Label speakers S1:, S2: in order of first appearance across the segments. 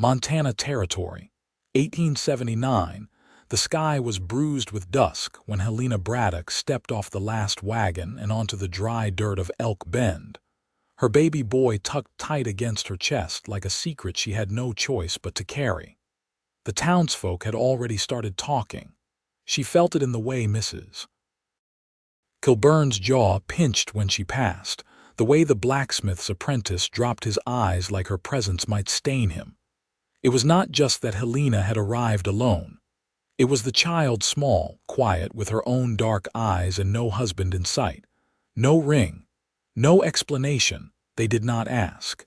S1: Montana Territory, 1879. The sky was bruised with dusk when Helena Braddock stepped off the last wagon and onto the dry dirt of Elk Bend, her baby boy tucked tight against her chest like a secret she had no choice but to carry. The townsfolk had already started talking. She felt it in the way Mrs. Kilburn's jaw pinched when she passed, the way the blacksmith's apprentice dropped his eyes like her presence might stain him. It was not just that Helena had arrived alone. It was the child, small, quiet, with her own dark eyes and no husband in sight. No ring, no explanation. They did not ask.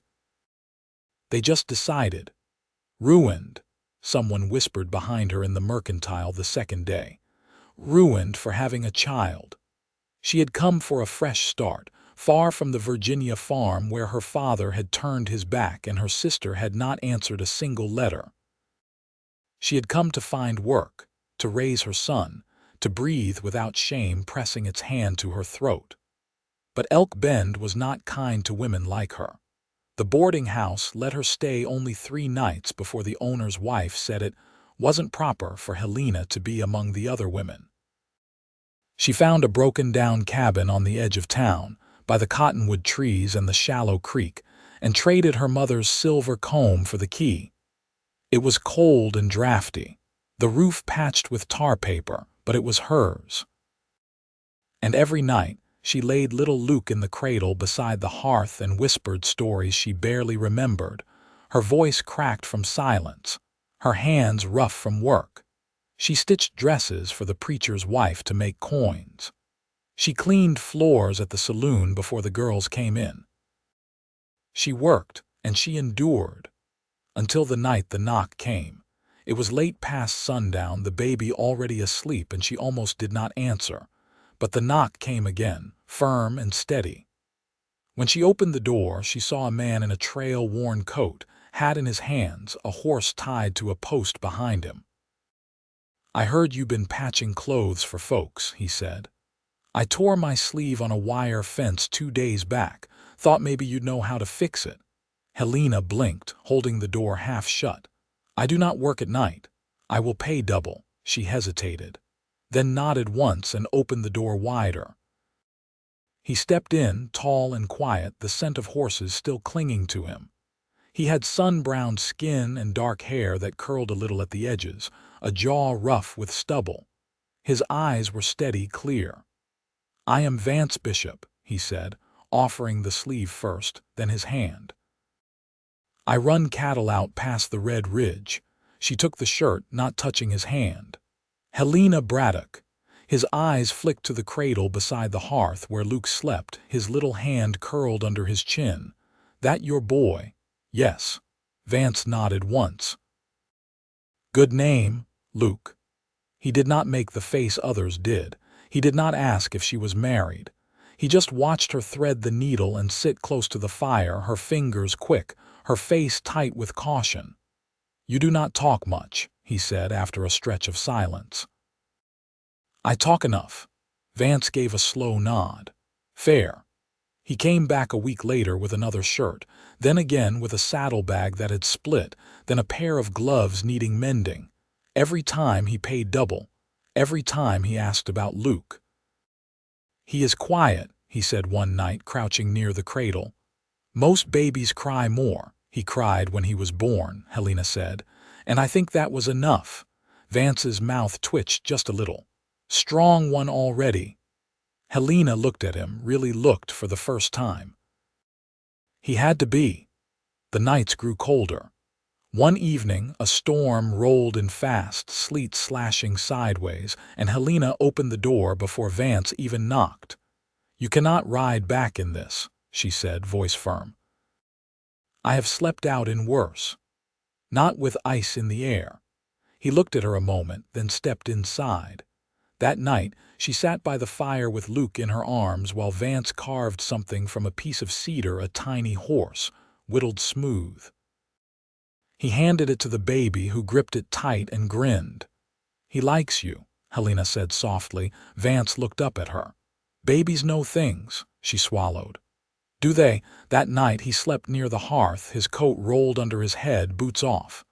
S1: They just decided. Ruined, someone whispered behind her in the mercantile the second day. Ruined for having a child. She had come for a fresh start, far from the Virginia farm where her father had turned his back and her sister had not answered a single letter. She had come to find work, to raise her son, to breathe without shame pressing its hand to her throat. But Elk Bend was not kind to women like her. The boarding house let her stay only 3 nights before the owner's wife said it wasn't proper for Helena to be among the other women. She found a broken-down cabin on the edge of town, by the cottonwood trees and the shallow creek, and traded her mother's silver comb for the key. It was cold and drafty, the roof patched with tar paper, but it was hers. And every night, she laid little Luke in the cradle beside the hearth and whispered stories she barely remembered, her voice cracked from silence, her hands rough from work. She stitched dresses for the preacher's wife to make coins. She cleaned floors at the saloon before the girls came in. She worked, and she endured. Until the night the knock came. It was late past sundown, the baby already asleep, and she almost did not answer. But the knock came again, firm and steady. When she opened the door, she saw a man in a trail-worn coat, hat in his hands, a horse tied to a post behind him. "I heard you been patching clothes for folks," he said. "I tore my sleeve on a wire fence 2 days back. Thought maybe you'd know how to fix it." Helena blinked, holding the door half shut. "I do not work at night. I will pay double." She hesitated, then nodded once and opened the door wider. He stepped in, tall and quiet, the scent of horses still clinging to him. He had sun-browned skin and dark hair that curled a little at the edges, a jaw rough with stubble. His eyes were steady, clear. "I am Vance Bishop," he said, offering the sleeve first, then his hand. "I run cattle out past the Red Ridge." She took the shirt, not touching his hand. "Helena Braddock." His eyes flicked to the cradle beside the hearth where Luke slept, his little hand curled under his chin. "That your boy?" "Yes." Vance nodded once. "Good name, Luke." He did not make the face others did. He did not ask if she was married. He just watched her thread the needle and sit close to the fire, her fingers quick, her face tight with caution. "You do not talk much," he said after a stretch of silence. "I talk enough." Vance gave a slow nod. "Fair." He came back a week later with another shirt, then again with a saddlebag that had split, then a pair of gloves needing mending. Every time he paid double. Every time he asked about Luke. "He is quiet," he said one night, crouching near the cradle. "Most babies cry more." "He cried when he was born," Helena said, "and I think that was enough." Vance's mouth twitched just a little. "Strong one already." Helena looked at him, really looked for the first time. He had to be. The nights grew colder. One evening, a storm rolled in fast, sleet slashing sideways, and Helena opened the door before Vance even knocked. "You cannot ride back in this," she said, voice firm. "I have slept out in worse. Not with ice in the air." He looked at her a moment, then stepped inside. That night, she sat by the fire with Luke in her arms while Vance carved something from a piece of cedar, a tiny horse, whittled smooth. He handed it to the baby, who gripped it tight and grinned. "He likes you," Helena said softly. Vance looked up at her. "Babies know things," she swallowed. Do they? That night he slept near the hearth, his coat rolled under his head, boots off.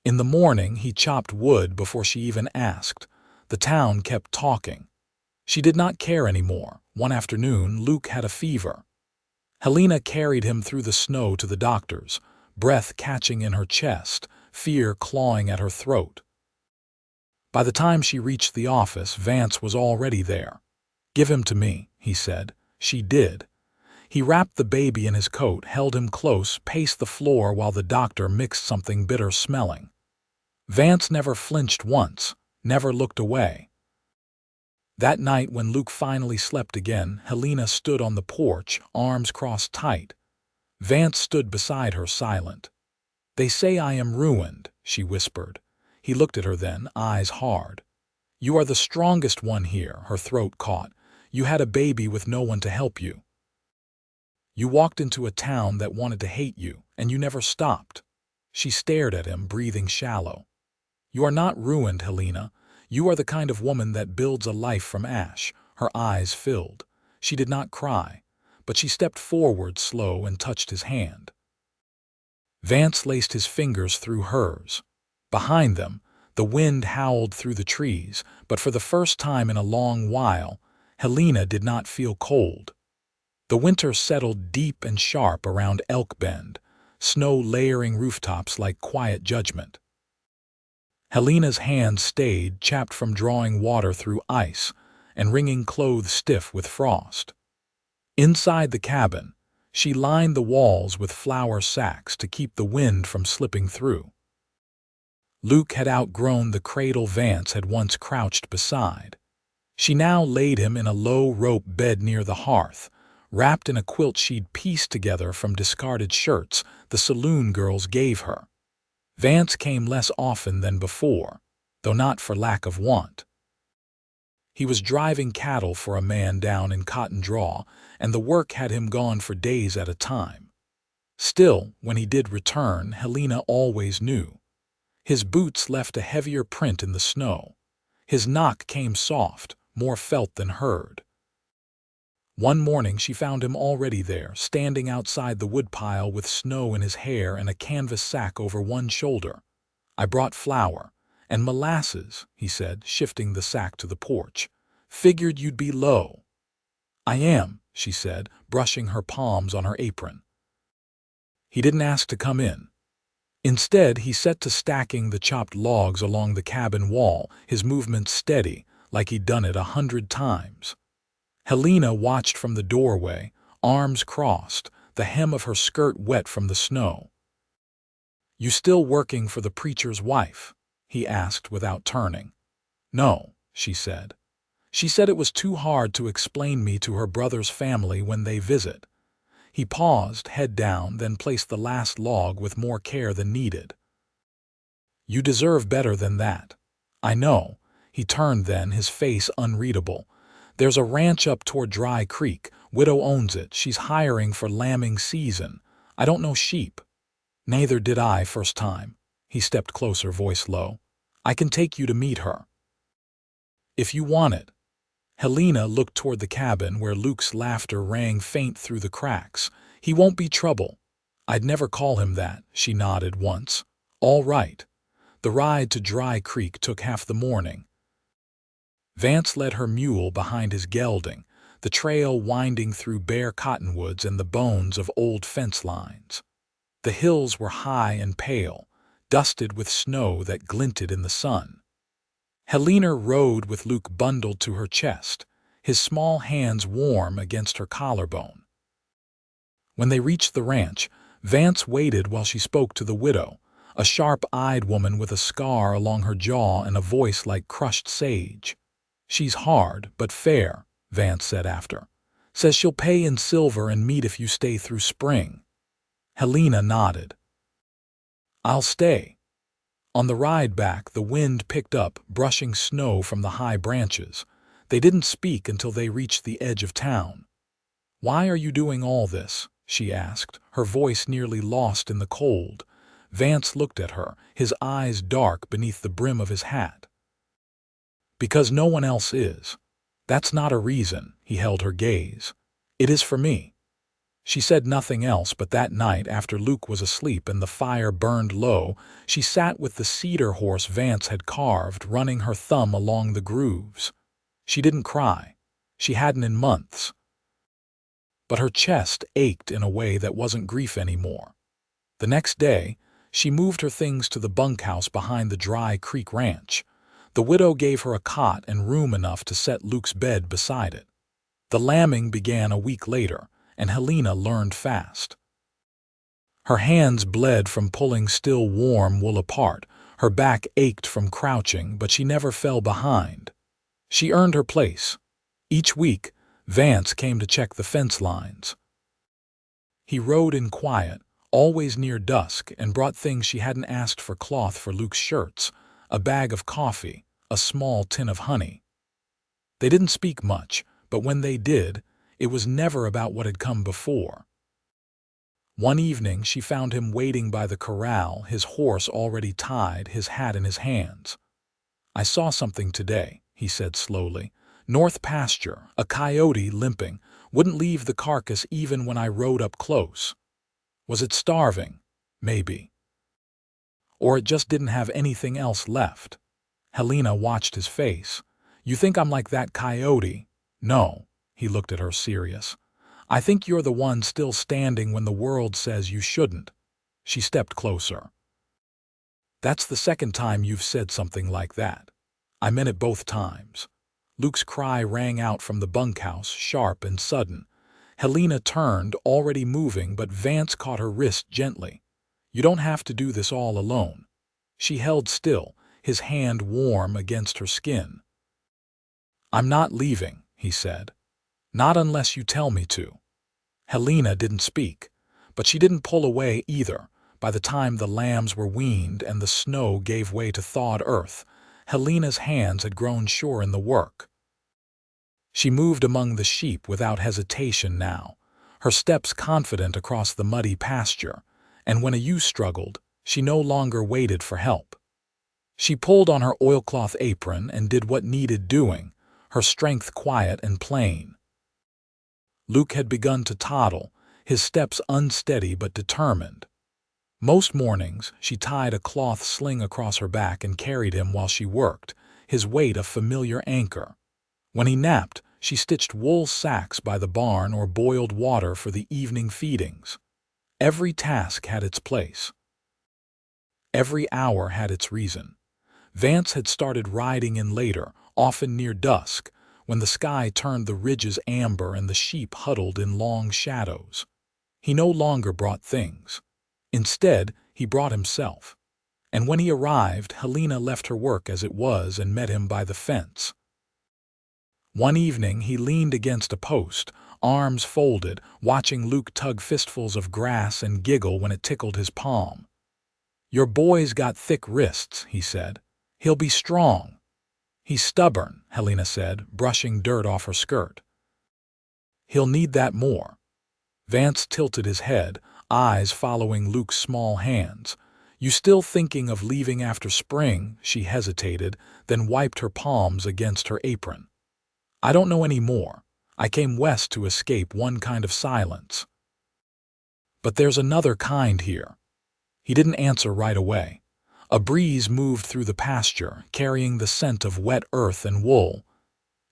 S1: In the morning he chopped wood before she even asked. The town kept talking. She did not care anymore. One afternoon, Luke had a fever. Helena carried him through the snow to the doctor's, breath catching in her chest, fear clawing at her throat. By the time she reached the office, Vance was already there. "Give him to me," he said. She did. He wrapped the baby in his coat, held him close, paced the floor while the doctor mixed something bitter-smelling. Vance never flinched once, never looked away. That night when Luke finally slept again, Helena stood on the porch, arms crossed tight. Vance stood beside her, silent. "They say I am ruined," she whispered. He looked at her then, eyes hard. "You are the strongest one here," her throat caught. "You had a baby with no one to help you. You walked into a town that wanted to hate you, and you never stopped." She stared at him, breathing shallow. "You are not ruined, Helena. You are the kind of woman that builds a life from ash." Her eyes filled. She did not cry, but she stepped forward slow and touched his hand. Vance laced his fingers through hers. Behind them, the wind howled through the trees, but for the first time in a long while, Helena did not feel cold. The winter settled deep and sharp around Elk Bend, snow layering rooftops like quiet judgment. Helena's hands stayed, chapped from drawing water through ice and wringing clothes stiff with frost. Inside the cabin, she lined the walls with flour sacks to keep the wind from slipping through. Luke had outgrown the cradle Vance had once crouched beside. She now laid him in a low rope bed near the hearth, wrapped in a quilt she'd pieced together from discarded shirts the saloon girls gave her. Vance came less often than before, though not for lack of want. He was driving cattle for a man down in Cotton Draw, and the work had him gone for days at a time. Still, when he did return, Helena always knew. His boots left a heavier print in the snow. His knock came soft, more felt than heard. One morning she found him already there, standing outside the woodpile with snow in his hair and a canvas sack over one shoulder. "I brought flour and molasses," he said, shifting the sack to the porch. "Figured you'd be low." "I am," she said, brushing her palms on her apron. He didn't ask to come in. Instead, he set to stacking the chopped logs along the cabin wall, his movements steady, like he'd done it 100 times. Helena watched from the doorway, arms crossed, the hem of her skirt wet from the snow. "You still working for the preacher's wife?" he asked without turning. "No," she said. "She said it was too hard to explain me to her brother's family when they visit." He paused, head down, then placed the last log with more care than needed. "You deserve better than that." "I know." He turned then, his face unreadable. "There's a ranch up toward Dry Creek. Widow owns it. She's hiring for lambing season. I don't know sheep." "Neither did I first time." He stepped closer, voice low. "I can take you to meet her, if you want it." Helena looked toward the cabin where Luke's laughter rang faint through the cracks. "He won't be trouble." "I'd never call him that," she nodded once. "All right." The ride to Dry Creek took half the morning. Vance led her mule behind his gelding, the trail winding through bare cottonwoods and the bones of old fence lines. The hills were high and pale, dusted with snow that glinted in the sun. Helena rode with Luke bundled to her chest, his small hands warm against her collarbone. When they reached the ranch, Vance waited while she spoke to the widow, a sharp-eyed woman with a scar along her jaw and a voice like crushed sage. "She's hard, but fair," Vance said after. "Says she'll pay in silver and meat if you stay through spring." Helena nodded. "I'll stay." On the ride back, the wind picked up, brushing snow from the high branches. They didn't speak until they reached the edge of town. "Why are you doing all this?" she asked, her voice nearly lost in the cold. Vance looked at her, his eyes dark beneath the brim of his hat. "Because no one else is." "That's not a reason," he held her gaze. "It is for me." She said nothing else, but that night, after Luke was asleep and the fire burned low, she sat with the cedar horse Vance had carved, running her thumb along the grooves. She didn't cry. She hadn't in months. But her chest ached in a way that wasn't grief anymore. The next day, she moved her things to the bunkhouse behind the Dry Creek Ranch. The widow gave her a cot and room enough to set Luke's bed beside it. The lambing began a week later, and Helena learned fast. Her hands bled from pulling still warm wool apart, her back ached from crouching, but she never fell behind. She earned her place. Each week, Vance came to check the fence lines. He rode in quiet, always near dusk, and brought things she hadn't asked: for cloth for Luke's shirts, a bag of coffee, a small tin of honey. They didn't speak much, but when they did, it was never about what had come before. One evening she found him waiting by the corral, his horse already tied, his hat in his hands. "I saw something today," he said slowly. "North pasture, a coyote limping, wouldn't leave the carcass even when I rode up close. Was it starving? Maybe. Or it just didn't have anything else left." Helena watched his face. "You think I'm like that coyote?" "No." He looked at her, serious. "I think you're the one still standing when the world says you shouldn't." She stepped closer. "That's the second time you've said something like that. I meant it both times." Luke's cry rang out from the bunkhouse, sharp and sudden. Helena turned, already moving, but Vance caught her wrist gently. "You don't have to do this all alone." She held still, his hand warm against her skin. "I'm not leaving," he said. "Not unless you tell me to." Helena didn't speak, but she didn't pull away either. By the time the lambs were weaned and the snow gave way to thawed earth, Helena's hands had grown sure in the work. She moved among the sheep without hesitation now, her steps confident across the muddy pasture, and when a ewe struggled, she no longer waited for help. She pulled on her oilcloth apron and did what needed doing, her strength quiet and plain. Luke had begun to toddle, his steps unsteady but determined. Most mornings, she tied a cloth sling across her back and carried him while she worked, his weight a familiar anchor. When he napped, she stitched wool sacks by the barn or boiled water for the evening feedings. Every task had its place. Every hour had its reason. Vance had started riding in later, often near dusk, when the sky turned the ridges amber and the sheep huddled in long shadows. He no longer brought things. Instead, he brought himself. And when he arrived, Helena left her work as it was and met him by the fence. One evening he leaned against a post, arms folded, watching Luke tug fistfuls of grass and giggle when it tickled his palm. "Your boy's got thick wrists," he said. "He'll be strong." "He's stubborn," Helena said, brushing dirt off her skirt. "He'll need that more." Vance tilted his head, eyes following Luke's small hands. "You still thinking of leaving after spring?" She hesitated, then wiped her palms against her apron. "I don't know any more. I came west to escape one kind of silence. But there's another kind here." He didn't answer right away. A breeze moved through the pasture, carrying the scent of wet earth and wool.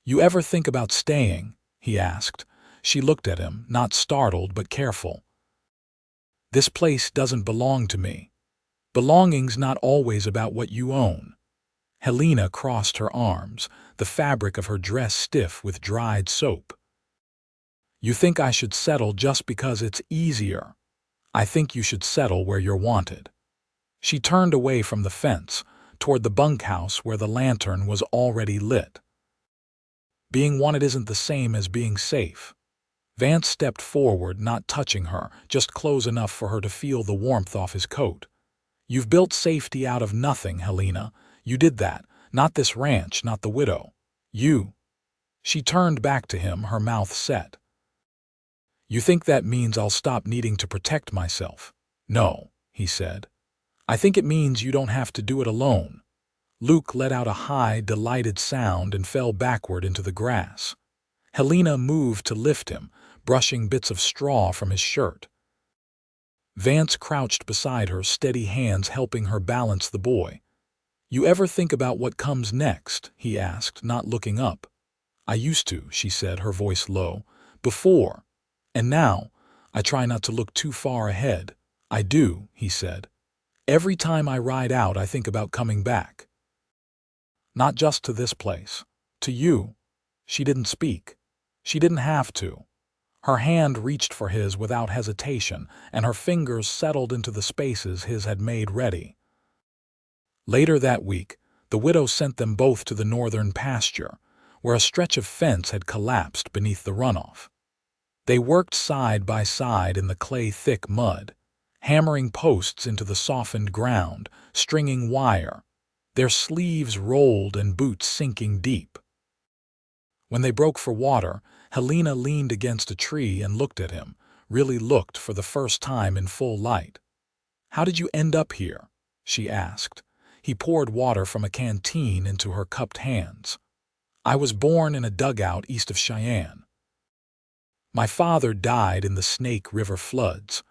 S1: "You ever think about staying?" he asked. She looked at him, not startled but careful. "This place doesn't belong to me." "Belonging's not always about what you own." Helena crossed her arms, the fabric of her dress stiff with dried soap. "You think I should settle just because it's easier. I think you should settle where you're wanted." She turned away from the fence, toward the bunkhouse where the lantern was already lit. "Being wanted isn't the same as being safe." Vance stepped forward, not touching her, just close enough for her to feel the warmth off his coat. "You've built safety out of nothing, Helena. You did that. Not this ranch, not the widow. You." She turned back to him, her mouth set. "You think that means I'll stop needing to protect myself?" "No," he said. "I think it means you don't have to do it alone." Luke let out a high, delighted sound and fell backward into the grass. Helena moved to lift him, brushing bits of straw from his shirt. Vance crouched beside her, steady hands helping her balance the boy. "You ever think about what comes next?" he asked, not looking up. "I used to," she said, her voice low. "Before. And now, I try not to look too far ahead." "I do," he said. "Every time I ride out, I think about coming back. Not just to this place. To you." She didn't speak. She didn't have to. Her hand reached for his without hesitation, and her fingers settled into the spaces his had made ready. Later that week, the widow sent them both to the northern pasture, where a stretch of fence had collapsed beneath the runoff. They worked side by side in the clay-thick mud, hammering posts into the softened ground, stringing wire, their sleeves rolled and boots sinking deep. When they broke for water, Helena leaned against a tree and looked at him, really looked for the first time in full light. "How did you end up here?" she asked. He poured water from a canteen into her cupped hands. "I was born in a dugout east of Cheyenne. My father died in the Snake River floods.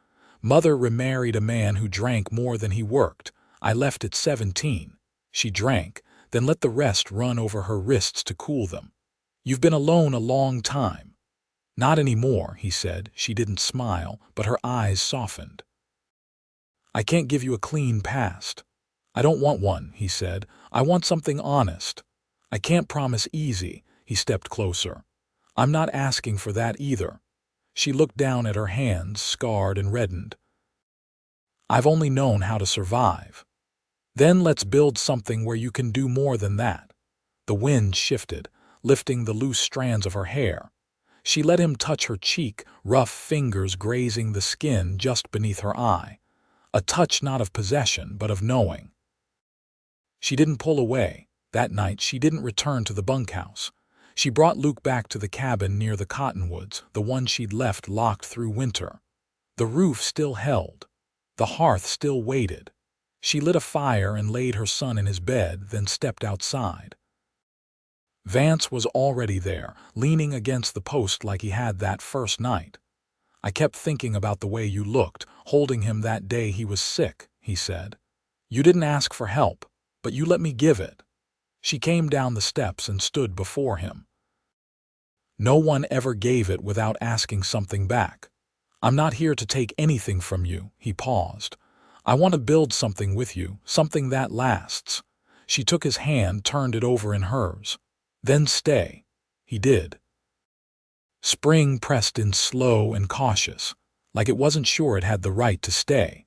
S1: Mother remarried a man who drank more than he worked. I left at 17. She drank, then let the rest run over her wrists to cool them. You've been alone a long time." "Not anymore," he said. She didn't smile, but her eyes softened. "I can't give you a clean past." "I don't want one," he said. "I want something honest. I can't promise easy." He stepped closer. "I'm not asking for that either." She looked down at her hands, scarred and reddened. "I've only known how to survive." "Then let's build something where you can do more than that." The wind shifted, lifting the loose strands of her hair. She let him touch her cheek, rough fingers grazing the skin just beneath her eye. A touch not of possession, but of knowing. She didn't pull away. That night she didn't return to the bunkhouse. She brought Luke back to the cabin near the cottonwoods, the one she'd left locked through winter. The roof still held. The hearth still waited. She lit a fire and laid her son in his bed, then stepped outside. Vance was already there, leaning against the post like he had that first night. "I kept thinking about the way you looked, holding him that day he was sick," he said. "You didn't ask for help, but you let me give it." She came down the steps and stood before him. "No one ever gave it without asking something back. I'm not here to take anything from you." He paused. "I want to build something with you, something that lasts." She took his hand, turned it over in hers. "Then stay." He did. Spring pressed in slow and cautious, like it wasn't sure it had the right to stay.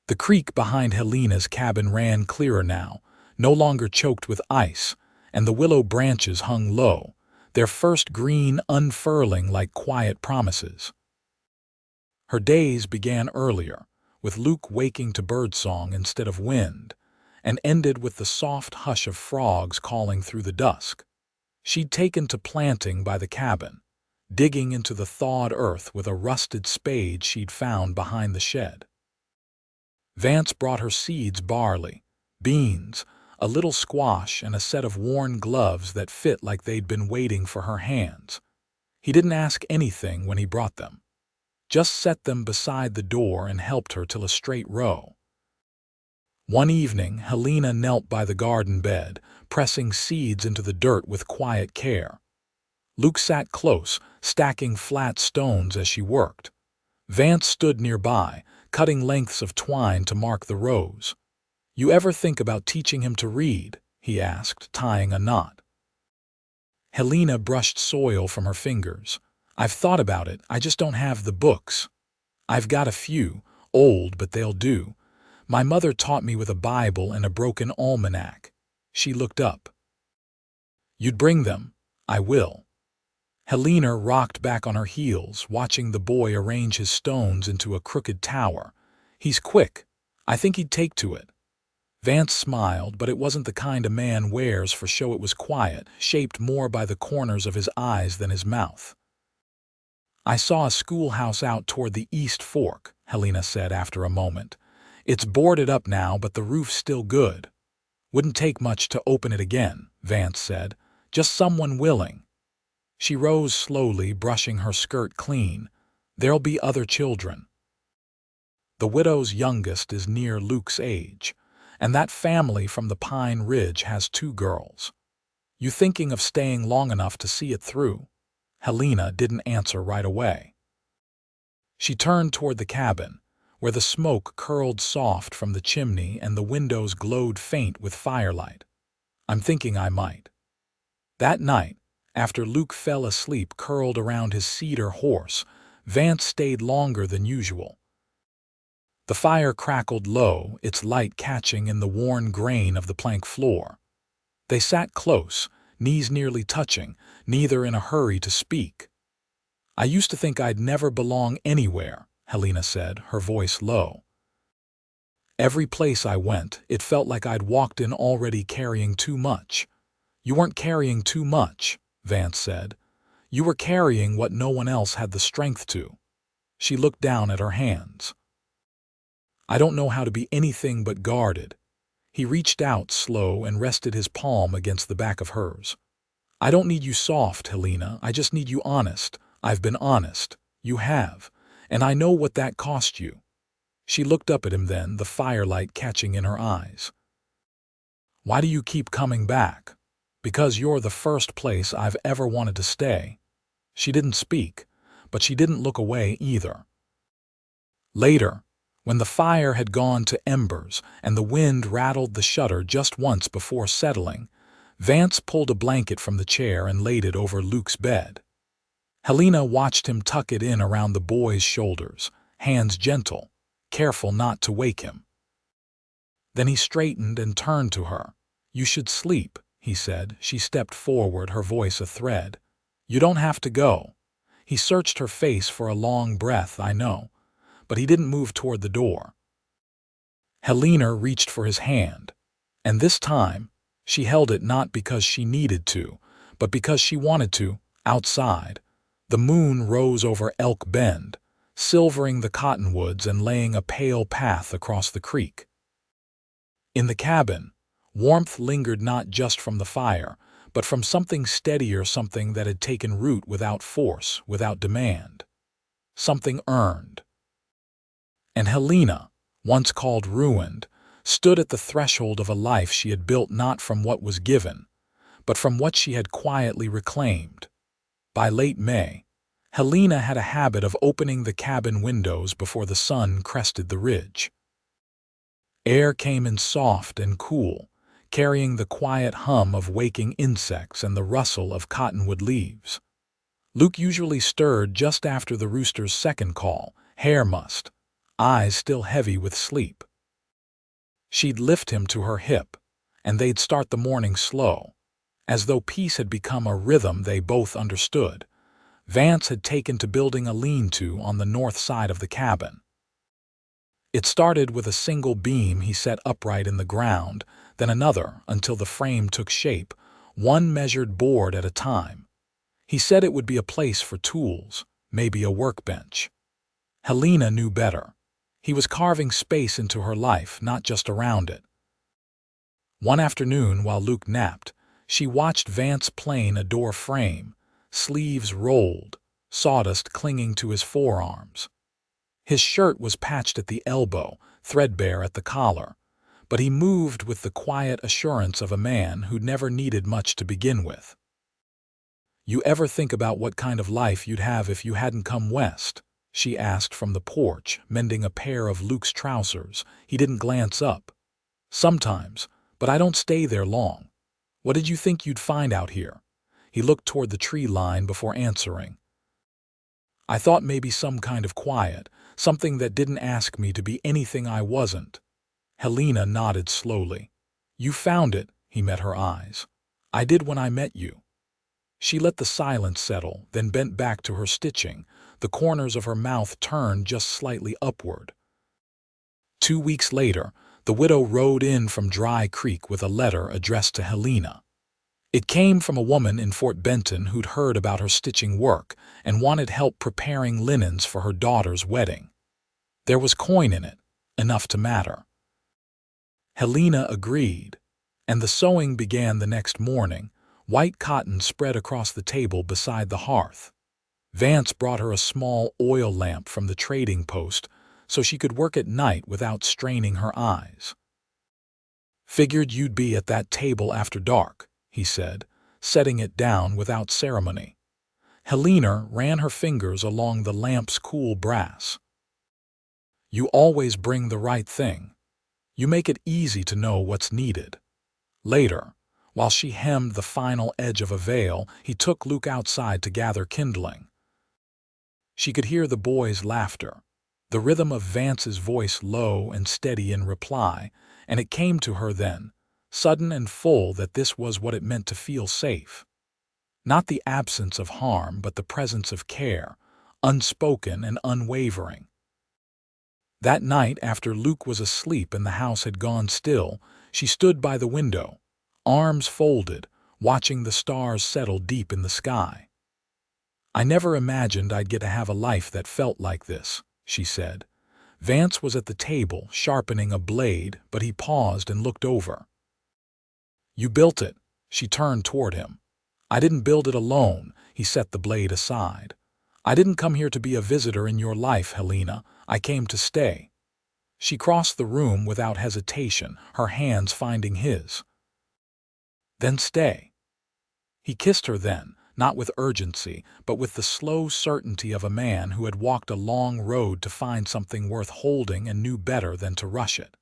S1: The creek behind Helena's cabin ran clearer now, no longer choked with ice, and the willow branches hung low, their first green unfurling like quiet promises. Her days began earlier, with Luke waking to birdsong instead of wind, and ended with the soft hush of frogs calling through the dusk. She'd taken to planting by the cabin, digging into the thawed earth with a rusted spade she'd found behind the shed. Vance brought her seeds: barley, beans, a little squash, and a set of worn gloves that fit like they'd been waiting for her hands. He didn't ask anything when he brought them. Just set them beside the door and helped her till a straight row. One evening, Helena knelt by the garden bed, pressing seeds into the dirt with quiet care. Luke sat close, stacking flat stones as she worked. Vance stood nearby, cutting lengths of twine to mark the rows. "You ever think about teaching him to read?" he asked, tying a knot. Helena brushed soil from her fingers. "I've thought about it, I just don't have the books. I've got a few, old, but they'll do. My mother taught me with a Bible and a broken almanac." She looked up. "You'd bring them?" "I will." Helena rocked back on her heels, watching the boy arrange his stones into a crooked tower. "He's quick. I think he'd take to it." Vance smiled, but it wasn't the kind a man wears for show. It was quiet, shaped more by the corners of his eyes than his mouth. "I saw a schoolhouse out toward the East Fork," Helena said after a moment. "It's boarded up now, but the roof's still good." "Wouldn't take much to open it again," Vance said. "Just someone willing." She rose slowly, brushing her skirt clean. "There'll be other children. The widow's youngest is near Luke's age, and that family from the Pine Ridge has 2 girls. You thinking of staying long enough to see it through?" Helena didn't answer right away. She turned toward the cabin, where the smoke curled soft from the chimney and the windows glowed faint with firelight. "I'm thinking I might." That night, after Luke fell asleep curled around his cedar horse, Vance stayed longer than usual. The fire crackled low, its light catching in the worn grain of the plank floor. They sat close, knees nearly touching, neither in a hurry to speak. "I used to think I'd never belong anywhere," Helena said, her voice low. "Every place I went, it felt like I'd walked in already carrying too much." "You weren't carrying too much," Vance said. "You were carrying what no one else had the strength to." She looked down at her hands. "I don't know how to be anything but guarded." He reached out slow and rested his palm against the back of hers. "I don't need you soft, Helena. I just need you honest. I've been honest. You have. And I know what that cost you." She looked up at him then, the firelight catching in her eyes. "Why do you keep coming back?" "Because you're the first place I've ever wanted to stay." She didn't speak, but she didn't look away either. Later, when the fire had gone to embers and the wind rattled the shutter just once before settling, Vance pulled a blanket from the chair and laid it over Luke's bed. Helena watched him tuck it in around the boy's shoulders, hands gentle, careful not to wake him. Then he straightened and turned to her. "You should sleep," he said. She stepped forward, her voice a thread. "You don't have to go." He searched her face for a long breath, "I know," but he didn't move toward the door. Helena reached for his hand, and this time she held it not because she needed to, but because she wanted to. Outside, the moon rose over Elk Bend, silvering the cottonwoods and laying a pale path across the creek. In the cabin, warmth lingered not just from the fire, but from something steadier, something that had taken root without force, without demand. Something earned. And Helena, once called ruined, stood at the threshold of a life she had built not from what was given, but from what she had quietly reclaimed. By late May, Helena had a habit of opening the cabin windows before the sun crested the ridge. Air came in soft and cool, carrying the quiet hum of waking insects and the rustle of cottonwood leaves. Luke usually stirred just after the rooster's second call, hair mussed, eyes still heavy with sleep. She'd lift him to her hip, and they'd start the morning slow, as though peace had become a rhythm they both understood. Vance had taken to building a lean-to on the north side of the cabin. It started with a single beam he set upright in the ground, then another until the frame took shape, one measured board at a time. He said it would be a place for tools, maybe a workbench. Helena knew better. He was carving space into her life, not just around it. One afternoon, while Luke napped, she watched Vance plane a door frame, sleeves rolled, sawdust clinging to his forearms. His shirt was patched at the elbow, threadbare at the collar, but he moved with the quiet assurance of a man who'd never needed much to begin with. "You ever think about what kind of life you'd have if you hadn't come west?" she asked from the porch, mending a pair of Luke's trousers. He didn't glance up. "Sometimes, but I don't stay there long." "What did you think you'd find out here?" He looked toward the tree line before answering. "I thought maybe some kind of quiet, something that didn't ask me to be anything I wasn't." Helena nodded slowly. "You found it," he met her eyes. "I did when I met you." She let the silence settle, then bent back to her stitching, the corners of her mouth turned just slightly upward. 2 weeks later, the widow rode in from Dry Creek with a letter addressed to Helena. It came from a woman in Fort Benton who'd heard about her stitching work and wanted help preparing linens for her daughter's wedding. There was coin in it, enough to matter. Helena agreed, and the sewing began the next morning, White cotton spread across the table beside the hearth. Vance brought her a small oil lamp from the trading post so she could work at night without straining her eyes. "Figured you'd be at that table after dark," he said, setting it down without ceremony. Helena ran her fingers along the lamp's cool brass. "You always bring the right thing. You make it easy to know what's needed." Later, while she hemmed the final edge of a veil, he took Luke outside to gather kindling. She could hear the boys' laughter, the rhythm of Vance's voice low and steady in reply, and it came to her then, sudden and full, that this was what it meant to feel safe. Not the absence of harm, but the presence of care, unspoken and unwavering. That night, after Luke was asleep and the house had gone still, she stood by the window, arms folded, watching the stars settle deep in the sky. "I never imagined I'd get to have a life that felt like this," she said. Vance was at the table, sharpening a blade, but he paused and looked over. "You built it." She turned toward him. "I didn't build it alone." He set the blade aside. "I didn't come here to be a visitor in your life, Helena. I came to stay." She crossed the room without hesitation, her hands finding his. "Then stay." He kissed her then, not with urgency, but with the slow certainty of a man who had walked a long road to find something worth holding and knew better than to rush it.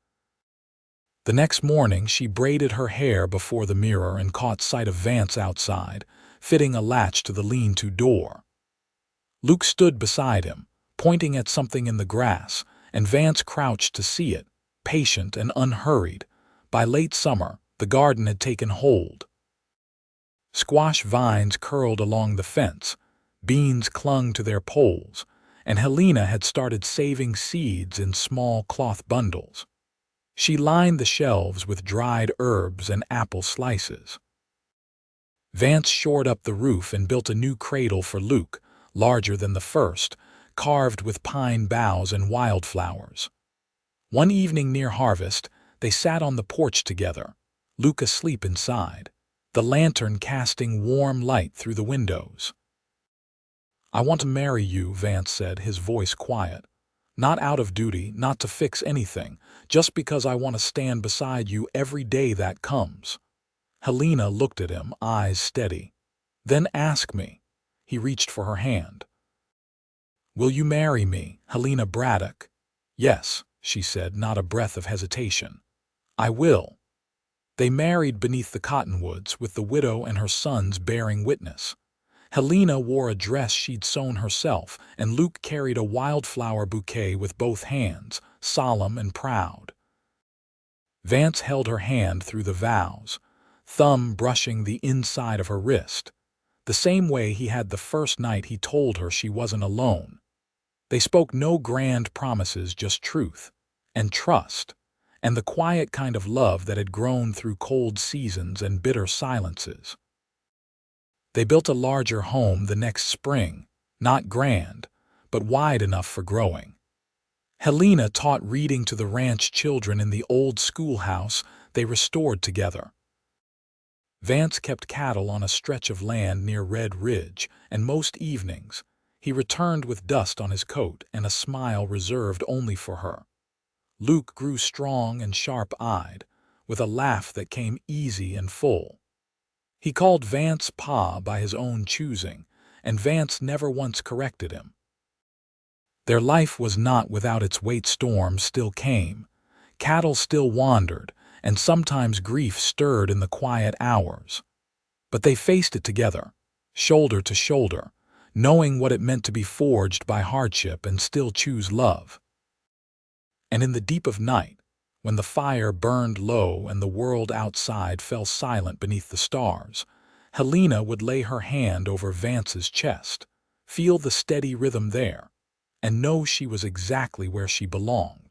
S1: The next morning she braided her hair before the mirror and caught sight of Vance outside, fitting a latch to the lean-to door. Luke stood beside him, pointing at something in the grass, and Vance crouched to see it, patient and unhurried. By late summer, the garden had taken hold. Squash vines curled along the fence, beans clung to their poles, and Helena had started saving seeds in small cloth bundles. She lined the shelves with dried herbs and apple slices. Vance shored up the roof and built a new cradle for Luke, larger than the first, carved with pine boughs and wildflowers. One evening near harvest, they sat on the porch together, Luke asleep inside, the lantern casting warm light through the windows. "I want to marry you," Vance said, his voice quiet. "Not out of duty, not to fix anything, just because I want to stand beside you every day that comes." Helena looked at him, eyes steady. "Then ask me." He reached for her hand. "Will you marry me, Helena Braddock?" "Yes," she said, not a breath of hesitation. "I will." They married beneath the cottonwoods, with the widow and her sons bearing witness. Helena wore a dress she'd sewn herself, and Luke carried a wildflower bouquet with both hands, solemn and proud. Vance held her hand through the vows, thumb brushing the inside of her wrist, the same way he had the first night he told her she wasn't alone. They spoke no grand promises, just truth and trust, and the quiet kind of love that had grown through cold seasons and bitter silences. They built a larger home the next spring, not grand, but wide enough for growing. Helena taught reading to the ranch children in the old schoolhouse they restored together. Vance kept cattle on a stretch of land near Red Ridge, and most evenings he returned with dust on his coat and a smile reserved only for her. Luke grew strong and sharp-eyed, with a laugh that came easy and full. He called Vance Pa by his own choosing, and Vance never once corrected him. Their life was not without its weight. Storms still came, cattle still wandered, and sometimes grief stirred in the quiet hours. But they faced it together, shoulder to shoulder, knowing what it meant to be forged by hardship and still choose love. And in the deep of night, when the fire burned low and the world outside fell silent beneath the stars, Helena would lay her hand over Vance's chest, feel the steady rhythm there, and know she was exactly where she belonged.